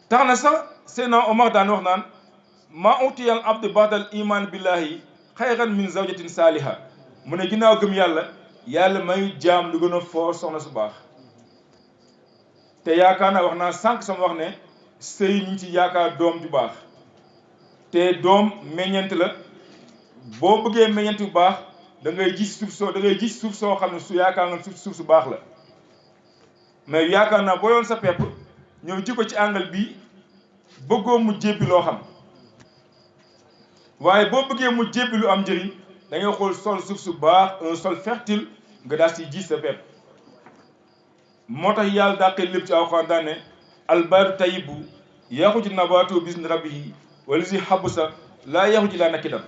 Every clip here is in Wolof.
tax na sax Seydina Omar daan wax naan maa utiyal abdu badal iman billahi xayran min zawjatin saaliha mu ne ginnaaw gëm yàlla may jaam lu gën a foor soxna su baax. te yaakaar naa wax naa sànq sama wax ne sëy ñu ci yaakaar doom ju baax te doom meññeent la boo bëggee meññeent bu baax da ngay gis suuf soo xam ne su yaakaar nga suuf su baax la mais yaakaar naa boo yoon sa pepp ñëw ji ko ci àngal bi bëggoo mu jébbi loo xam waaye boo bëggee mu jébbi lu am njëriñ da ngay xool sol suuf su baax un sol fertile nga daal si ji sa pepp. moo tax yàlla dàqee lépp ci alxuraan daan ne albaadu tayibu yaxuju nabaatu bisni rabbihi wala si xabu sa laa yaxuju laa nakki dam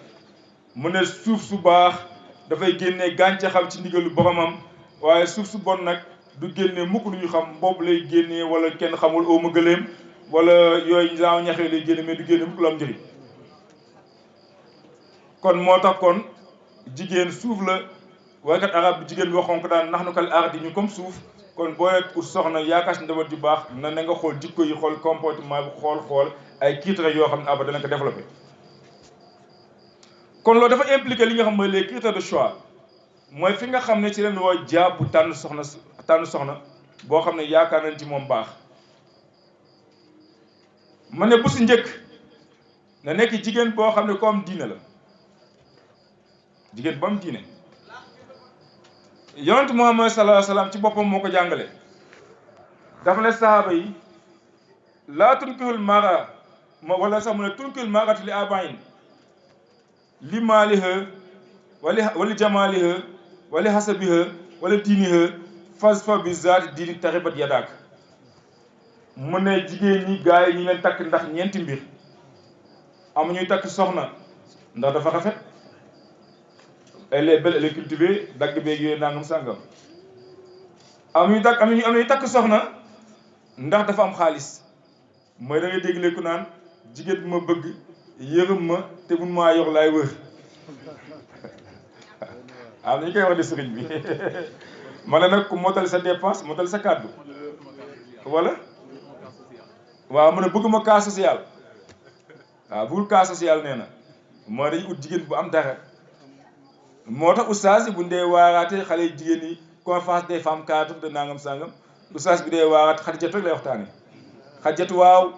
mu ne suuf su baax dafay génnee gàncaxam ci ndigalu boromam waaye suuf su bon nag du génnee mukk lu ñu xam boobu lay génnee wala kenn xamul oo ma gëléem wala yooyu daaw ñaxee lay génne mais du génne mukk lu am njëriñ. kon moo tax kon jigéen suuf la waykat arab bi jigéen bi waxoon ko daan nax nu kal ardi ñu comme suuf. kon boo ut soxna yaakaar si njaboot ju baax na nga xool jikko yi xool comportement bi xool ay critères yoo xam ne aba dana ko développé. kon loolu dafa impliqué li nga xam mooy les critères de choix mooy fi nga xam ne ci leen woo jàpp tànn soxna boo xam ne yaakaar nañ ci moom baax. ma ne bu si njëkk na nekk jigéen boo xam ne ko am diine la jigéen bu am diine. yonent Muhammad sallallahu alayhi wa sallam ci boppam moo ko jàngale dafa ne sahaaba yi laa tunkihul mara wala sax mu ne tunkihul maratu li abain li maaliha wali jamaliha wali hasabiha wala diiniha fasfa bi zaati diini taribat yadaak mu ne jigéen ñi gars yi ñi leen takk ndax ñeenti mbir am ñuy takk soxna ndax dafa rafet elle est belle, elle est cultivée dagg beeg yooyu nangam sàngam am ñuy takk soxna ndax dafa am xaalis mooy da ngay dégg léegi ku naan jigéen bi ma bëgg yërëm ma te mun maa yor laay wër am nañu koy wax de sëriñ bi ma ne nag ku motal sa dépense motal sa kàddu wala waaw mu ne bëgg ma cas social waaw bëggul cas social nee na moo dañu ut jigéen bu am dara. moo tax oustaz bu ndee waaraate xale yu jigéen ñi conférence des femmes cadres de nangam sangam oustaz bi dee waaraate Xadijatu rek lay waxtaane Xadijatu waaw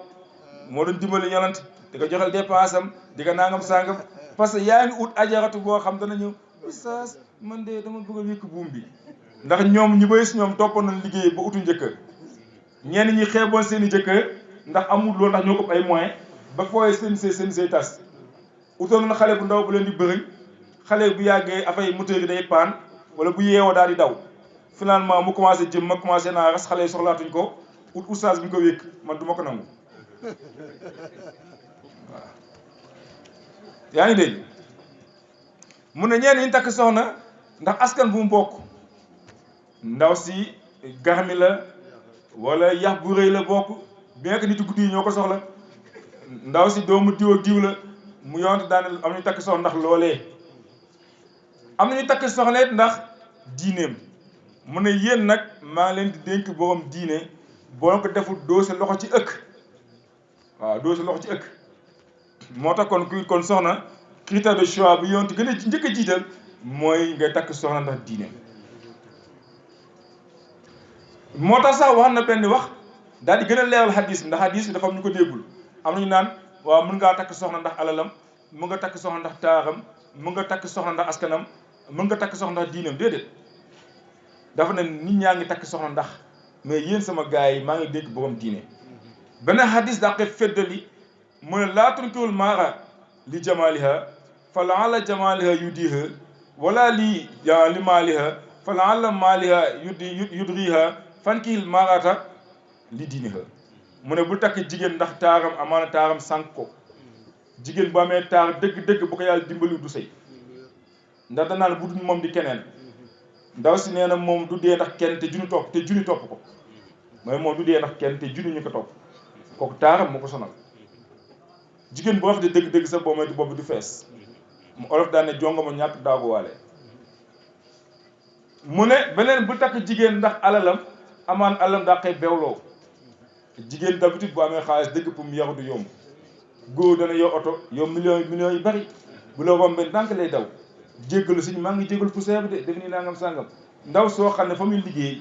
moo doon dimbali yonent di ko joxel dépense am di ko nangam sangam parce que yaa ngi ut ajaratu boo xam dana ñëw oustaz man de dama bëgg a wékk buum bi ndax ñoom ñu bëri si ñoom toppoon nañ liggéey ba utu njëkkër ñenn ñi xeeboon seen i jëkkër ndax amul loolu ndax ñoo ko ay moyens ba fooyee seen say tas utoon na xale bu ndaw bu leen di bëri xale bu yàggee affaire moteur yi day paan wala bu yeewoo daal di daw finalement mu commencé jëm ma commencé naa ras xale yi soxlaatuñ ko ut oustaz bi ñu ko wékk man du ma ko nangu waaw yaa ngi dégg mun na ñeen ñi takk soxna ndax askan bu mu bokk ndaw si garmi la wala yax bu rëy la bokk bien que nit guddi yi ñoo ko soxla ndaw si doomu diw ak diw la mu yonte daane am ñu takk soxna ndax loolee am nañu takk soxna it ndax diineem mu ne yéen nag maa ngi leen di dénk borom diine boo ko deful doo sa loxo ci ëkk waaw doo sa loxo ci ëkk moo tax kon soxna critère de choix bi yonte gën a njëkk a jiital mooy ngay takk soxna ndax diineem moo tax sax wax na benn wax daal di gën a leeral hadis bi ndax hadis bi dafa am ñu ko déggul am nañu naan waaw mën ngaa takk soxna ndax alalam mën nga takk soxna ndax taaram mën nga takk soxna ndax askanam mën nga takk soxna ndax diinam déedéet dafa ne nit ñaa ngi takk soxna ndax mais yéen sama gars yi maa ngi dégg borom diine benn hadis daqe feddali mu ne laa tunkihul mara li jamaliha fa laala jamaliha yudiha wala li maaliha fa laala maaliha yudriha fankihil marata li diiniha mu ne bu takk jigéen ndax taaram amaana taaram sànq ko jigéen bu amee taar dëgg-dëgg bu ko yàlla dimbali du sëy ndax danaan bu dul moom di keneen ndaw si nee na moom du dee ndax kenn te junni topp ko mooy moom du dee ndax kenn te junni ñu ko topp kooku taaram moo ko sonal jigéen bu wax de dëgg-dëgg sa boo moytu boobu du fees mu olof daan ne jongo ma ñàkk daaguwaale mu ne beneen bu takk jigéen ndax alalam amaan alalam daa koy bewloo jigéen d'habitude bu amee xaalis dëgg pour mu yaru du yomb góor dana yor oto yow millions yu bari bu la rombee ndànk lay daw jéggalu suñu maa ngi jéggalu poussière bi de def nii nangam sàngam ndaw soo xam ne fa muy liggéey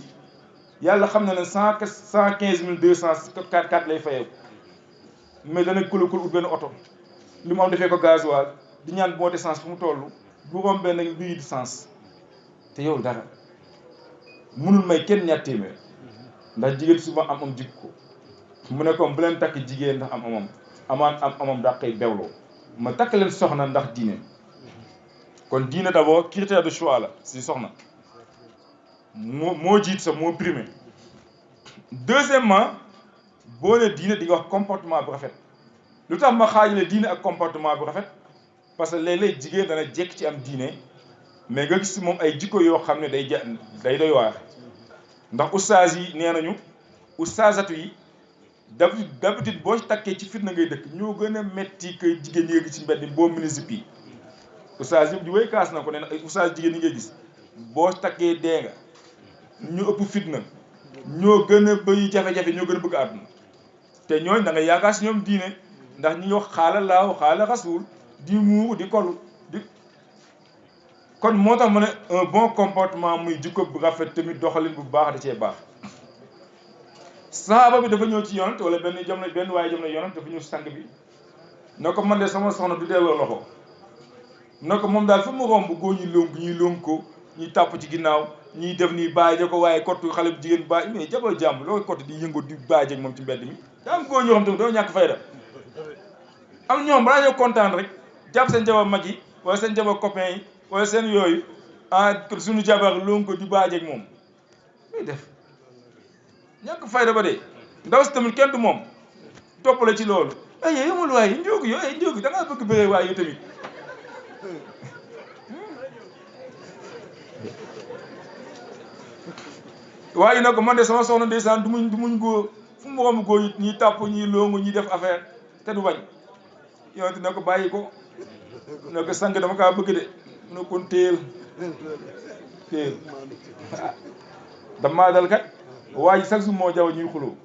yàlla xam na ne 115 200 lay fayeeku mais dana kulukul ut benn oto li mu am defee ko gasoil di ñaan moo essence fu mu toll bu rombee nag luy di sens te yow dara mënul may kenn ñaar téeméer ndax jigéen souvent am jikko mu ne comme bu leen takk jigéen ndax amam daa koy bewloo ma takk leen soxna ndax diine kon diine d'abord critère de choix la si soxna moo jiit sa moo primé deuxièmement boo ne diine di nga wax comportement bu rafet lu tax ma xaajale diine ak comportement bu rafet parce que léeg-léeg jigéen dana jekk ci am diine mais nga gis moom ay jikko yoo xam ne day doy waar ndax ustaas yi nee nañu ustaasatu yi d'habitude boo takkee ci fitna ngay dëkk ñoo gën a metti que jigéen ñi nga gis ci mbedd boo municipal yi ustaas yëpp di wéy kaas na ko nee na ay ustaas jigéen ñi ngay gis boo takkee dee nga ñu ëpp fitna ñoo gën a bëri jafe-jafe ñoo gën a bëgg àdduna te ñooñ da nga yaakaar si ñoom diine ndax ñi wax xaala laaw xaala rasuul di muuru di kolu di kon moo tax ma ne un bon comportement muy jikko bu rafet tamit doxalin bu baax da cee baax sahaaba bi dafa ñëw ci yonent wala benn waaye jam na yonent dafa ñëw sang bi na ko man de sama soxna du delloo loxo na ko moom daal fu mu romb góor ñuy lonk ko ñuy tàpp ci ginnaaw ñuy def nii bàyyi ko waaye kottu xale bu jigéen bàyyi mais jabar jàmm loolu kottu di yëngu di bàyyi ak moom ci mbedd mi daa am góor ñoo xam tamit doo ñàkk fayda am ñoom balaa ñoo kontaan rek jàpp seen jabar mag yi wala seen jabar copain yi wala seen yooyu suñu jabar lonk ko di bàyyi ak moom muy def ñàkk fayda ba de ndaw si tamit kenn du moom toppale ci loolu ay yomul waaye njóogu yo ay njóogu da ngaa bëgg bëree waaye yow tamit waaye nag man de sama soxna ndeysaan du muñ góor fu mu romb góor ñi tàpp ñi longu ñi def affaire te du bañ yow dina ko bàyyi ko ne ko sang dama kaa bëgg de mu ne kon téel damaa dal kat waaye chaque jour moo jaw ñuy xuloo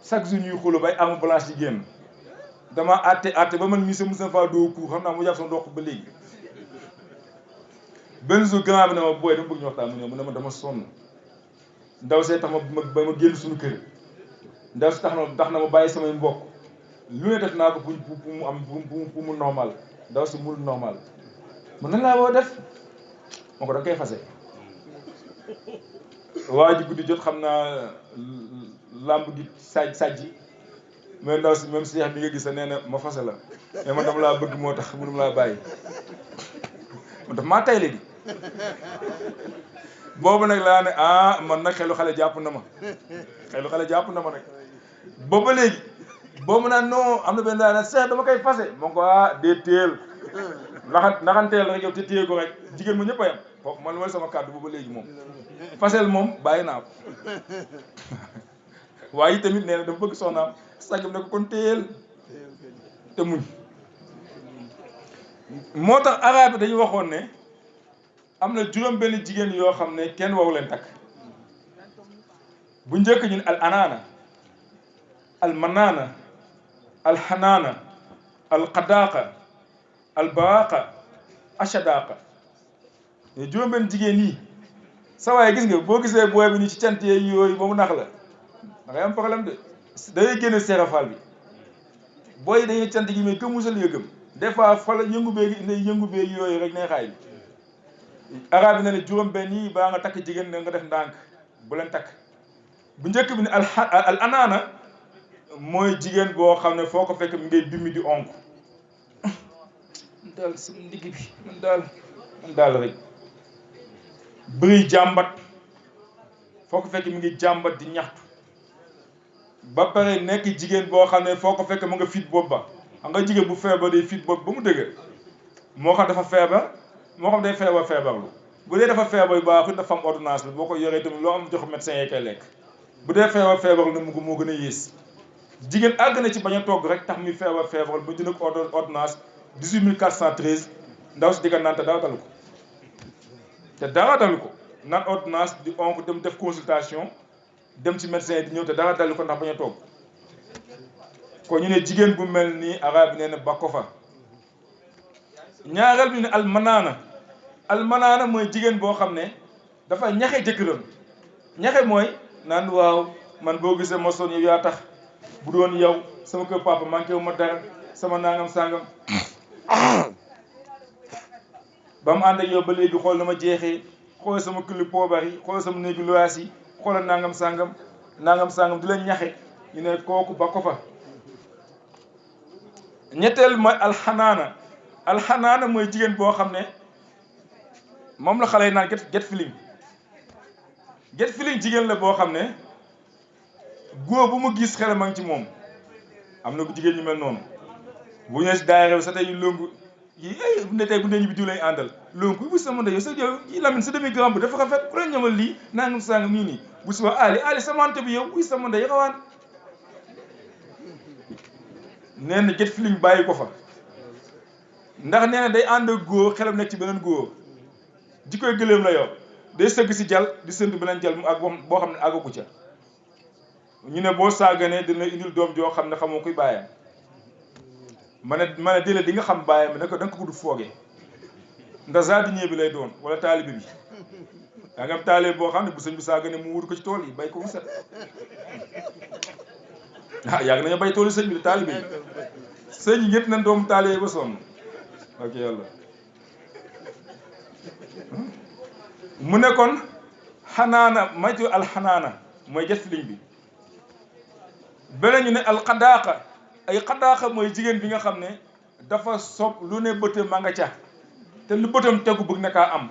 chaque jour ñuy xuloo bay amu blanche yi génn dama àtte ba man mii sa musa fa doo ku xam naa mu jàpp sama dox ba léegi benn jour grand bi ne ma booy dama bëgg ñu waxtaan mu ne ma dama sonn ndaw see tax ba ma génn suñu kër ndaw si tax na ma bàyyi samay mbokk lu ne def naa ko pour mu am pour mu normal ndaw si mul normal mun na laa woo def moo ko da nga koy fase waa ji guddi jot xam naa lamb gi sajji mais ndaw si même Cheikh bi nga gis nee na ma fase la mais man dama laa bëgg moo tax mënuma laa bàyyi man daf maa tay léegi boobu nag laa ne man nag xelu xale jàpp na ma nag booba léegi boobu naan non am na benn daa ne Cheikh dama koy fase moo ko dee teel naxanteel rek yow te téye ko rek jigéen ma ñëpp a yam foofu man mooy sama kàddu booba léegi moom fasel moom bàyyi naa ko waaye tamit nee na dafa bëgg soxnaam sàggam ne ko kon téyeel te muñ moo tax arabe bi dañu waxoon ne am na juróom benn jigéen yoo xam ne kenn waru leen takk bu njëkk ñun al anaana al manaana al xanaana al qadaaqa al baaqa ashadaaqa mais juróom benn jigéen yi sa waaye gis nga boo gisee booy bi ni ci cant yooyu ba mu nax la da ngay am problème de dangay génne seerafal bi booy dañuy cant gi mais que musal nga gëm des fois fa la yëngu beegi yooyu rek ne xaay bi arabe bi ne ne juróom benn yi baa nga takk jigéen nga def ndànk bu leen takk bu njëkk bi ne al anaana mooy jigéen boo xam ne foo ko fekk mi ngay bimmi di onk man daal sama ndigg bi man daal rek bëri jàmbat foo ko fekk mi ngi jàmbat di ñaxtu ba pare nekk jigéen boo xam ne foo ko fekk mu nga fit bopp ba xam nga jigéen bu feebar day fit bopp ba mu dëgg moo xam dafa feebar moo xam day feebarlu bu dee dafa feebar yu baaxul dafa am ordonnance la boo ko yoree tamit loo am jox médecin yi koy lekk bu dee feebarlu na moo gën a yées jigéen àgg na ci bañ a togg rek tax muy feebarlu ba jënd ko ordonnance 18413 ndaw si digga naan te dara dalu ko naan ordonnance di onk dem def consultation dem ci médecin di ñëw te dara dalu ko ndax bañ a togg ko ñu ne jigéen bu mel nii arab bi nee na ba ko fa. ñaareel bi ne almanaana mooy jigéen boo xam ne dafa ñaxe jëkkëram. ñaxe mooy naan waaw man boo gisee ma sonn yow yaa tax bu doon yow sama kër papa manqué wu ma dara sama nangam sangam ba mu ànd ak yow ba léegi xool na ma jeexee xool sama këli poobar yi xool sama néegi luwaas yi xoolal nangam sangam di leen ñaxe ñu ne kooku ba ko fa. ñetteel mooy alxanaana mooy jigéen boo xam ne moom la xale yi naan get feeling jigéen la boo xam ne góor bu mu gis xelam a ngi ci moom. am na jigéen ñu mel noonu bu ñëwee si daayira sa tey longu yi bu ne tey bu ndeñ bi diw lañ àndal longu bu sama ndey yow sa yow yi Lamine sa demi grand bu dafa rafet ku la ñamal lii nangam sangam nii bu suba ali samante bi yow buy sama ndey rawaan nee na get feeling bàyyi ko fa ndax nee na day ànd ak góor xelam nekk ci beneen góor jikkoy gëléem la yor day sëgg si jal di sëntu beneen jal mu ak boo xam ne àggagu ca ñu ne boo saaganee dina indil doom joo xam ne xamoo kuy bàyyam ma ne déedéet di nga xam bàyyam bi da nga ko gudd foogee ndax jardinier bi lay doon wala taalibe bi daa nga am taalibe boo xam ne bu sëñ bi saaganee mu wut ko ci tool yi bay ko mu set yàgg nañu bay tool yi sëñ bi taalibe yi sëñ yi ñett nañ doomu taalibe ba sonn ok yàlla mu ne kon xanaana maytu alxanaana mooy get liñ bi beneen ñu ne alxadaaqa ay xadaaqa mooy jigéen bi nga xam ne dafa sob lu ne bëtam ma nga ca te lu bëtam tegu bëgg na kaa am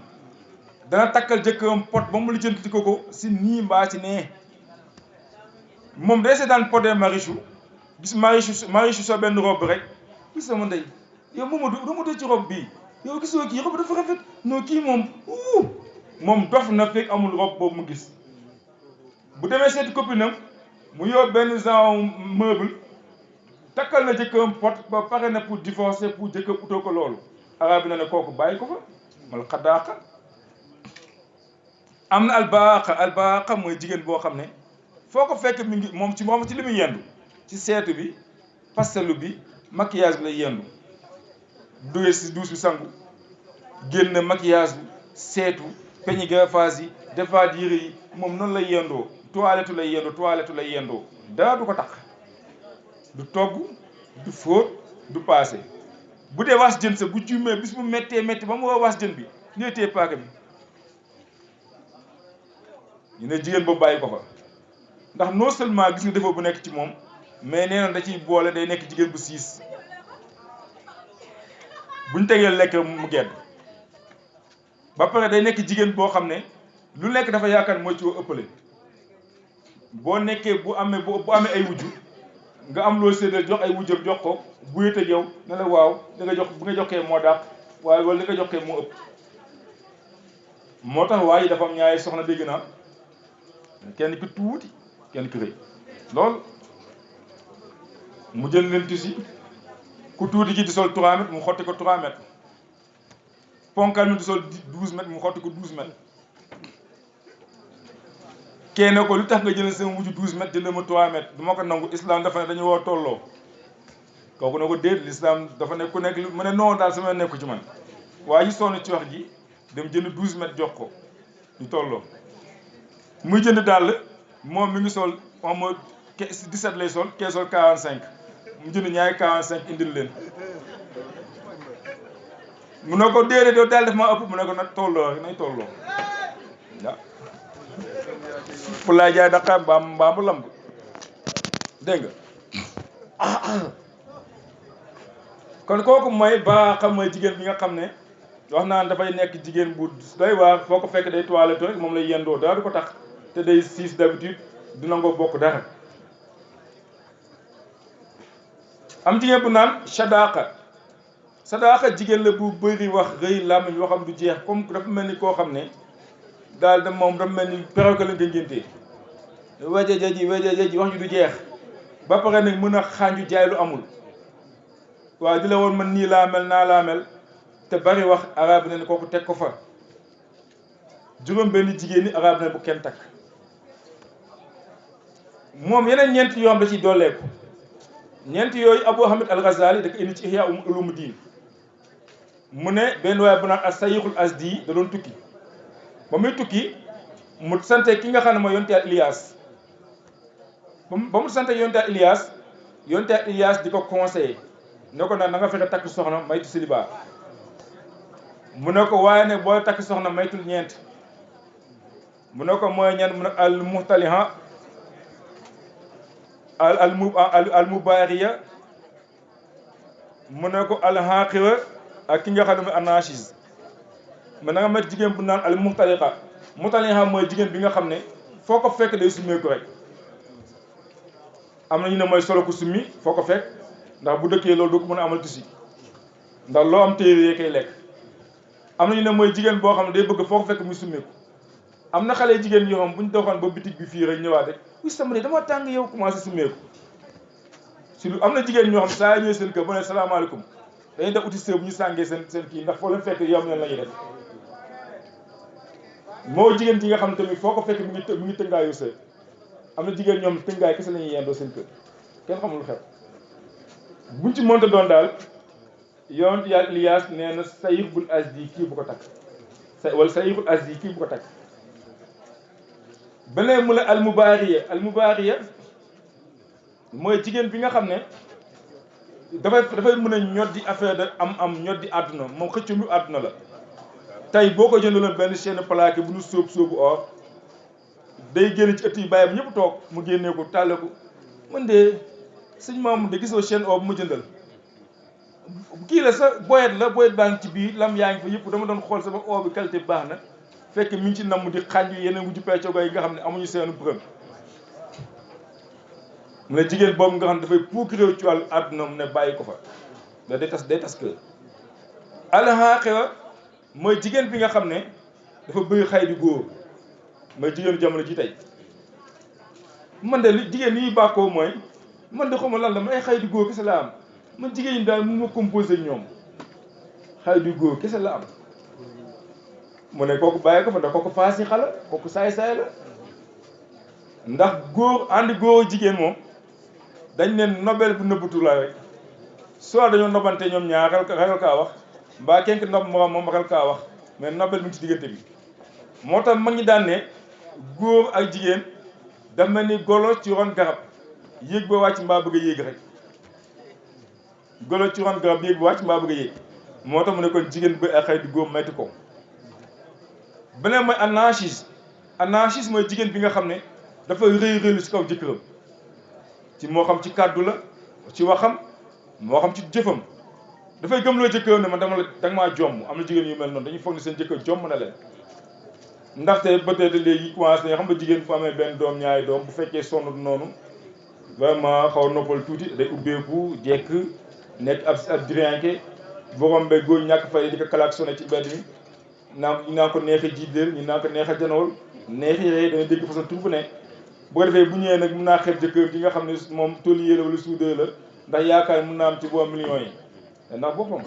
dana takkal jëkkëram pot ba mu lijjanti ko si nii mbaa si nee moom day seetaan podee Marichou gis Marichou so benn robe rek gis sama ndey yow Mamadou ci robe bii yow gisoo kii robe dafa rafet non kii moom dof na fekk amul robe boobu mu gis bu demee seeti copinam mu yor benn genre meuble takkal na jëkkëram pot ba pare na pour divorcer pour jëkkër utoo ko loolu arab bi na ne kooku bàyyi ko fa mal xadaaqa am na albaaqa mooy jigéen boo xam ne foo ko fekk mi ngi moom ci li muy yendu ci seetu bi pastelu bi maquillage bi lay yendu duggee si douche bi sangu génn maquillage bi seetu peñi greffage yi defaat yére yi moom noonu lay yendoo toilette lay yendoo dara du ko tax du togg du fóot du paase bu dee was jën sa bu juumee bis bu méttee ba mu war was jën bi ngay téye paaka bi ñu ne jigéen boobu bàyyi ko fa ndax non seulement gis nga defoo bu nekk ci moom mais nee na da ciy boole day nekk jigéen bu siis buñ tegee lekk mu gedd ba pare day nekk jigéen boo xam ne lu nekk dafa yaakaar mooy ci ëppale boo nekkee bu amee ay wujju nga am loo séddale jox ay wujjam jox ko bu yët ak yow ne la waaw da nga jox bu nga joxee moo dàq waaye wala li nga joxee moo ëpp moo tax waaye dafa am ñaari soxna dégg naa kenn ki tuuti kenn ki rëy lool mu jël leen tusi ku tuuti ki di sol 3 mètres mu xotti ko 3 mètres ponkal mi di sol 12 mètres mu xotti ko 12 mètres kenn ko lu tax nga jël sama wujju 12 mètres jël ma 3 mètres du ma ko nangu islam dafa ne dañu woo tolloo kooku ne ko déet l'islam dafa ne ku nekk mu ne non daal sama nekku ci man waaye ñu sonn ci wax ji dem jënd 12 mètres jox ko ñu tolloo muy jënd dàll moom mi ngi sol moom mooy 17 lay sol kee sol 45 mu jënd ñaari 45 indil leen mu ne ko déedéet yow daal def ma ëpp mu ne ko nag tolloo nañ tolloo waaw fu laay jaay daqaar mbaam bu lamb dégg nga kon kooku mooy baaxa mooy jigéen bi nga xam ne wax naan dafay nekk jigéen bu doy waar foo ko fekk day toilette rek moom lay yendoo dara du ko tax te day siis d'habitude du nangoo bokk dara am jigéen bu naan sadaqa jigéen la bu bëri wax rëy làmmiñ waxam du jeex comme dafa mel ni koo xam ne daal da moom dafa mel ni perroquet lañ ko ngéntee wejejeji wax ju du jeex ba pare nag mën a xaanju jaay lu amul waaw di la woon man nii laa mel naa laa mel te bari wax arab ne kooku teg ko fa juróom benn jigéen ñi arab ne bu kenn takk moom yeneen ñeenti yoon da ciy dooleeku ñeenti yooyu Abu Hamid al-Ghazali da ko indi ci Ihya Ulumuddin mu ne benn waaye bu naan as-Sayyixul Azdi da doon tukki ba muy tukki mu sante ki nga xam ne mooy yonte al Ilias ba mu sante yonte al Ilias di ko conseillé ne ko nag na nga fexe takk soxna maytu célibat mu ne ko waaye ne booy takk soxna maytul ñeent mu ne ko mooy ñeent mu ne al muhtaliha al mubaariya mu ne ko al haqira ak ki nga xam ne mooy anachis mais na nga met jigéen bu naan al muhtaliqa mooy jigéen bi nga xam ne foo ko fekk day summeeku rek am na ñu ne mooy solo ko summi foo ko fekk ndax bu dëkkee loolu doo ko mën a amal tisi ndax loo am téere yee koy lekk am na ñu ne mooy jigéen boo xam ne day bëgg foo ko fekk muy summeeku am na xale jigéen yoo xam bu ñu doxoon ba bitig bi fii rek ñëwaat rek oui sama de dama tàng yow commencé summeeku si lu am na jigéen ñoo xam saa ñëwee seen kër ba ne salaamaaleykum dañuy def uti sëb bu ñu sàngee seen kii ndax foo leen fekk yom leen la ñuy def moo jigéen ji nga xam tamit foo ko fekk mu ngi tëngaayu sëy am na jigéen ñoom tëngaay kese la ñuy yendoo seen kër kenn xamul lu xew buñ ci mënta doon daal yonent yàlla Ilias nee na Sayyixul Azdi kii bu ko takk wala Sayyixul Azdi kii bu ko takk beneen mu ne al mubaariya mooy jigéen bi nga xam ne dafay mën a ñoddi affaire de am ñoddi àdduna moom xëccu mu àdduna la tey boo ko jëndaloon benn chaîne plaqué bu ñu sóobu or day génn ci ëtt yi bàyyi ba ñëpp toog mu génnee ko tàlle ko man de sëñ Mamour de gisoo chaîne or bu ma jëndal kii la sa boyet baa ngi ci biir lam yaa ngi fa yëpp dama doon xool sama or bi qualité bi baax na fekk mi ngi ci namm di xànju yeneen wujju peccogo yi nga xam ne amuñu seenu bërëm mu ne jigéen boobu nga xam ne dafay puukiréew ci wàllu àdduna mu ne bàyyi ko fa da day tas kër alxaaxira mooy jigéen bi nga xam ne dafa bëgg xay di góor mooy jigéenu jamono ji tey man de li jigéen ñi bàkkoo mooy man de xawma lan la man ay xay di góor kese la am man jigéen ñi daal mu ma composé ñoom xay di góor kese la am mu ne kooku bàyyi ko fa ndax kooku faasi xala kooku saay-saay la ndax góor àndi góor jigéen moom dañ ne nobel bu nëbbatu la rek soit dañoo nobante ñoom ñaar ragal kaa wax mbaa kenn nob moom ragal kaa wax mais nobel bi ngi ci diggante bi moo tax mag ñi daan ne góor ak jigéen daf mel ni golo ci ron garab yéeg ba wàcc mbaa bëgg a yéeg rek golo ci ron garab yéeg ba wàcc mbaa bëgg a yéeg moo tax mu ne kon jigéen ba ak xëy di góor maytu ko beneen mooy anachis mooy jigéen bi nga xam ne dafa rëylu ci kaw jëkkëram ci moo xam ci kàddu la ci waxam moo xam ci jëfam dafay gëmloo jëkkëram ne man danga maa jomm am na jigéen yu mel noonu dañuy foog ne seen jëkkër jomm na leen ndaxte peut-être léegi commencé nañ xam nga jigéen fu amee benn doom ñaari doom bu fekkee sonn noonu vraiment xaw a noppal tuuti day ubbeeku jekk nekk ab diriyanke borom ba góor ñàkk fay di ko klaxonné ci mbedd mi ñu naan ko neex a jiitleel ñu naan ko neex a janool neex yi rek dana dégg façon tur bu ne bu ko defee bu ñëwee nag mun naa xeeb jëkkër gi nga xam ne moom tôlier la wala soudeur la ndax yaakaar mun naa am ci boo millions yi ndax boppam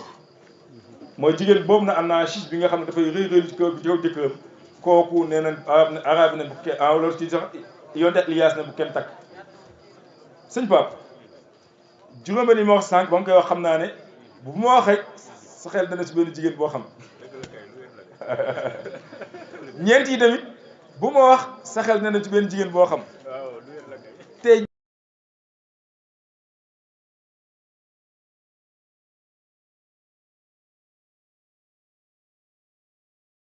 mooy jigéen boobu na am naa chiche bi nga xam ne dafay rëy ci kaw jëkkëram kooku nee na arab ne bu kenn loolu ci sax yonte Ilias ne bu kenn takk sëñ Pape juróomi ni ma wax sànq ba mu koy wax xam naa ne bu ma wax rek sa xel dana ci benn jigéen boo xam ñeent yi tamit bu ma wax sa xel dana ci benn jigéen boo xam